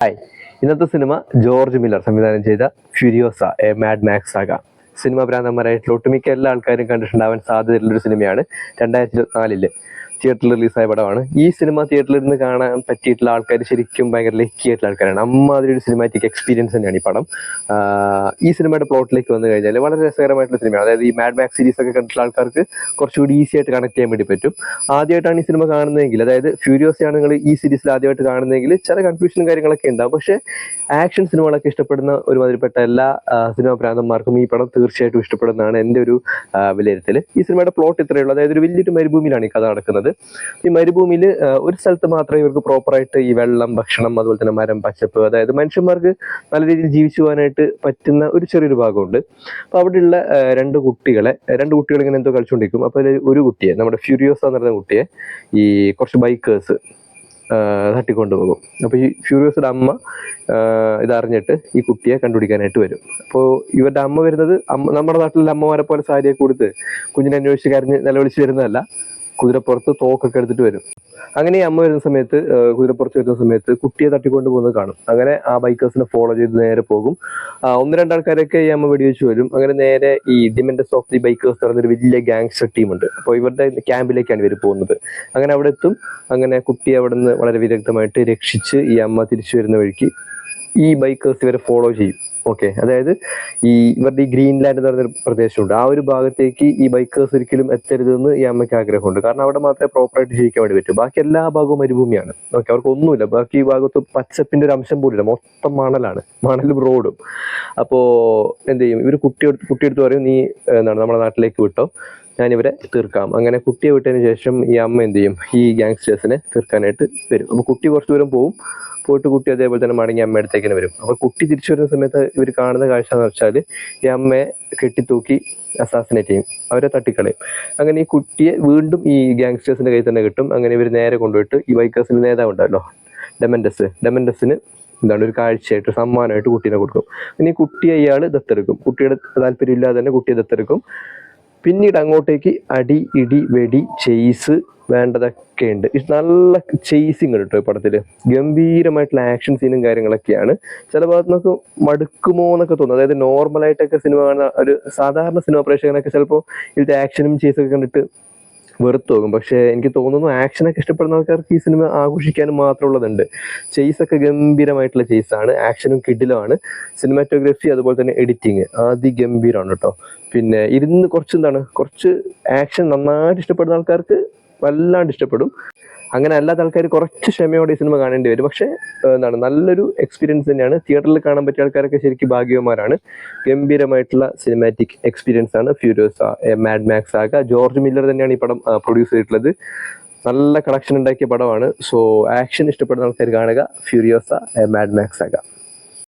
Hi, ഇന്നത്തെ cinema George Miller സംവിധാനം ചെയ്ത ഫ്യൂരിയോസ എ മാഡ് മാക്സ് ആക. സിനിമ ഭ്രാന്തന്മാരായിട്ടുള്ള ഒട്ടുമിക്ക എല്ലാ ആൾക്കാരും കണ്ടിട്ടുണ്ടാവാൻ സാധ്യതയുള്ളൊരു സിനിമയാണ്. 2024 തിയേറ്ററിൽ റിലീസായ പടമാണ്. ഈ സിനിമ തിയേറ്ററിൽ ഇരുന്ന് കാണാൻ പറ്റിയിട്ടുള്ള ആൾക്കാർ ശരിക്കും ഭയങ്കര ലക്കി ആയിട്ടുള്ള ആൾക്കാരാണ്. അമ്മാതിരി ഒരു സിനിമാറ്റിക് എക്സ്പീരിയൻസ് തന്നെയാണ് ഈ പടം. ഈ സിനിമയുടെ പ്ലോട്ടിലേക്ക് വന്നു കഴിഞ്ഞാൽ വളരെ രസകരമായിട്ടുള്ള സിനിമയാണ്. അതായത് ഈ മാഡ് മാക്സ് സീരീസ് ഒക്കെ കണ്ടിട്ടുള്ള ആൾക്കാർക്ക് കുറച്ചുകൂടി ഈസി ആയിട്ട് കണക്ട് ചെയ്യാൻ വേണ്ടി പറ്റും. ആദ്യമായിട്ടാണ് ഈ സിനിമ കാണുന്നതെങ്കിൽ, അതായത് ഫ്യൂരിയോസയാണ് നിങ്ങൾ ഈ സീരീസിൽ ആദ്യമായിട്ട് കാണുന്നതെങ്കിൽ ചില കൺഫ്യൂഷനും കാര്യങ്ങളൊക്കെ ഉണ്ടാവും. പക്ഷേ ആക്ഷൻ സിനിമകളൊക്കെ ഇഷ്ടപ്പെടുന്ന ഒരുമാതിരിപ്പെട്ട എല്ലാ സിനിമാ ഭ്രാന്തന്മാർക്കും ഈ പടം തീർച്ചയായിട്ടും ഇഷ്ടപ്പെടുന്നതാണ് എൻ്റെ ഒരു വിലയിരുത്തൽ. ഈ സിനിമയുടെ പ്ലോട്ട് ഇത്രയേ ഉള്ളൂ. അതായത് ഒരു വലിയൊരു മരുഭൂമിയിലാണ് ഈ കഥ നടക്കുന്നത്. ഈ മരുഭൂമിയിൽ ഒരു സ്ഥലത്ത് മാത്രമേ ഇവർക്ക് പ്രോപ്പറായിട്ട് ഈ വെള്ളം, ഭക്ഷണം, അതുപോലെ തന്നെ മരം, പച്ചപ്പ്, അതായത് മനുഷ്യന്മാർക്ക് നല്ല രീതിയിൽ ജീവിച്ചു പോകാനായിട്ട് പറ്റുന്ന ഒരു ചെറിയൊരു ഭാഗമുണ്ട്. അപ്പോൾ അവിടെയുള്ള രണ്ട് കുട്ടികൾ ഇങ്ങനെ എന്തോ കളിച്ചുകൊണ്ടിരിക്കും. അപ്പോൾ അതിൽ ഒരു കുട്ടിയെ, നമ്മുടെ ഫ്യൂരിയോസ എന്ന് പറയുന്ന കുട്ടിയെ ഈ കുറച്ച് ബൈക്കേഴ്സ് തട്ടിക്കൊണ്ടുപോകും. അപ്പോൾ ഈ ഫ്യൂരിയോസിന്റെ അമ്മ ഇതറിഞ്ഞിട്ട് ഈ കുട്ടിയെ കണ്ടുപിടിക്കാനായിട്ട് വരും. അപ്പോൾ ഇവരുടെ അമ്മ വരുന്നത്, നമ്മുടെ നാട്ടിലുള്ള അമ്മമാരെ പോലെ സാരിയൊക്കെ കൊടുത്ത് കുഞ്ഞിനെ അന്വേഷിച്ച് കരഞ്ഞ് നിലവിളിച്ച് വരുന്നതല്ല, കുതിരപ്പുറത്ത് തോക്കൊക്കെ എടുത്തിട്ട് വരും. അങ്ങനെ ഈ അമ്മ വരുന്ന സമയത്ത്, കുതിരപ്പുറത്ത് വരുന്ന സമയത്ത് കുട്ടിയെ തട്ടിക്കൊണ്ട് പോകുന്നത് കാണും. അങ്ങനെ ആ ബൈക്കേഴ്സിനെ ഫോളോ ചെയ്ത് നേരെ പോകും. ഒന്ന് രണ്ടാൾക്കാരൊക്കെ ഈ അമ്മ വെടിവെച്ച് വരും. അങ്ങനെ നേരെ ഈ ഡിമെൻഡസ് ഓഫ് ദി ബൈക്കേഴ്സ് പറഞ്ഞൊരു വലിയ ഗാങ്സ്റ്റർ ടീമുണ്ട്. അപ്പോൾ ഇവരുടെ ക്യാമ്പിലേക്കാണ് ഇവർ പോകുന്നത്. അങ്ങനെ അവിടെ എത്തും. അങ്ങനെ കുട്ടിയെ അവിടെ നിന്ന് വളരെ വിദഗ്ധമായിട്ട് രക്ഷിച്ച് ഈ അമ്മ തിരിച്ചു വരുന്ന വഴിക്ക് ഈ ബൈക്കേഴ്സ് ഇവരെ ഫോളോ ചെയ്യും. ഓക്കെ, അതായത് ഈ ഇവരുടെ ഈ ഗ്രീൻലാൻഡ് എന്ന് പറഞ്ഞൊരു പ്രദേശമുണ്ട്. ആ ഒരു ഭാഗത്തേക്ക് ഈ ബൈക്കേഴ്സ് ഒരിക്കലും എത്തരുതെന്ന് ഈ അമ്മയ്ക്ക് ആഗ്രഹമുണ്ട്. കാരണം അവിടെ മാത്രമേ പ്രോപ്പറായിട്ട് ജീവിക്കാൻ വേണ്ടി പറ്റൂ. ബാക്കി എല്ലാ ഭാഗവും മരുഭൂമിയാണ്. ഓക്കെ, അവർക്ക് ഒന്നുമില്ല. ബാക്കി ഈ ഭാഗത്ത് പച്ചപ്പിന്റെ ഒരു അംശം പോലില്ല, മൊത്തം മണലാണ്, മണലും റോഡും. അപ്പോൾ എന്ത് ചെയ്യും ഇവർ? കുട്ടിയെടുത്ത് പറയും, നീ നമ്മുടെ നാട്ടിലേക്ക് വിട്ടോ, ഞാനിവരെ തീർക്കാം. അങ്ങനെ കുട്ടിയെ വിട്ടതിന് ശേഷം ഈ അമ്മ എന്ത് ചെയ്യും? ഈ ഗാങ്സ്റ്റേഴ്സിനെ തീർക്കാനായിട്ട് വരും. അപ്പോൾ കുട്ടി കുറച്ച് ദൂരം പോയിട്ട് കുട്ടി അതേപോലെ തന്നെ മടങ്ങി അമ്മ അടുത്തേക്കിന് വരും. അപ്പോൾ കുട്ടി തിരിച്ചു വരുന്ന സമയത്ത് ഇവർ കാണുന്ന കാഴ്ച എന്ന് വെച്ചാൽ ഈ അമ്മയെ കെട്ടിത്തൂക്കി അസാസിനേറ്റ് ചെയ്യും, അവരെ തട്ടിക്കളയും. അങ്ങനെ ഈ കുട്ടിയെ വീണ്ടും ഈ ഗാങ്സ്റ്റേഴ്സിന്റെ കയ്യിൽ തന്നെ കിട്ടും. അങ്ങനെ ഇവർ നേരെ കൊണ്ടുപോയിട്ട് ഈ ബൈക്കേഴ്സിന്റെ നേതാവ് ഉണ്ടല്ലോ, ഡെമൻഡസിന് ഒരു കാഴ്ചയായിട്ട് സമ്മാനമായിട്ട് കുട്ടീനെ കൊടുക്കും. ഇനി കുട്ടിയെ ഇയാൾ ദത്തെടുക്കും. കുട്ടിയുടെ താല്പര്യമില്ലാതെ തന്നെ കുട്ടിയെ ദത്തെടുക്കും. പിന്നീട് അങ്ങോട്ടേക്ക് അടി, ഇടി, വെടി, ചെയ്സ് വേണ്ടതൊക്കെ ഉണ്ട്. നല്ല ചെയ്സിങ് കേട്ടോ ഈ പടത്തിൽ. ഗംഭീരമായിട്ടുള്ള ആക്ഷൻ സീനും കാര്യങ്ങളൊക്കെയാണ്. ചില ഭാഗത്ത് നമുക്ക് മടുക്കുമോ എന്നൊക്കെ തോന്നും. അതായത് നോർമലായിട്ടൊക്കെ സിനിമ കാണുന്ന ഒരു സാധാരണ സിനിമ പ്രേക്ഷകനൊക്കെ ചിലപ്പോൾ ഇതിൻ്റെ ആക്ഷനും ചെയ്സൊക്കെ കണ്ടിട്ട് വെറുത്തു പോകും. പക്ഷേ എനിക്ക് തോന്നുന്നു ആക്ഷനൊക്കെ ഇഷ്ടപ്പെടുന്ന ആൾക്കാർക്ക് ഈ സിനിമ ആഘോഷിക്കാനും മാത്രമുള്ളതുണ്ട്. ചെയ്സൊക്കെ ഗംഭീരമായിട്ടുള്ള ചെയ്സാണ്, ആക്ഷനും കിടിലമാണ്. സിനിമാറ്റോഗ്രഫി അതുപോലെ തന്നെ എഡിറ്റിങ് അതിഗംഭീരമാണ് കേട്ടോ. പിന്നെ ഇരുന്ന് കുറച്ച് ആക്ഷൻ നന്നായിട്ട് ഇഷ്ടപ്പെടുന്ന ആൾക്കാർക്ക് വല്ലാണ്ട് ഇഷ്ടപ്പെടും. അങ്ങനെ അല്ലാത്ത ആൾക്കാർ കുറച്ച് ക്ഷമയോടെ ഈ സിനിമ കാണേണ്ടി വരും. പക്ഷേ നല്ലൊരു എക്സ്പീരിയൻസ് തന്നെയാണ്. തിയേറ്ററിൽ കാണാൻ പറ്റിയ ആൾക്കാരൊക്കെ ശരിക്കും ഭാഗ്യവന്മാരാണ്. ഗംഭീരമായിട്ടുള്ള സിനിമാറ്റിക് എക്സ്പീരിയൻസ് ആണ് ഫ്യൂരിയോസ എ മാഡ് മാക്സ് ആക. ജോർജ് മില്ലർ തന്നെയാണ് ഈ പടം പ്രൊഡ്യൂസ് ചെയ്തിട്ടുള്ളത്. നല്ല കളക്ഷൻ ഉണ്ടാക്കിയ പടമാണ്. സോ ആക്ഷൻ ഇഷ്ടപ്പെടുന്ന ആൾക്കാർ കാണുക, ഫ്യൂരിയോസ എ മാഡ് മാക്സ് ആക.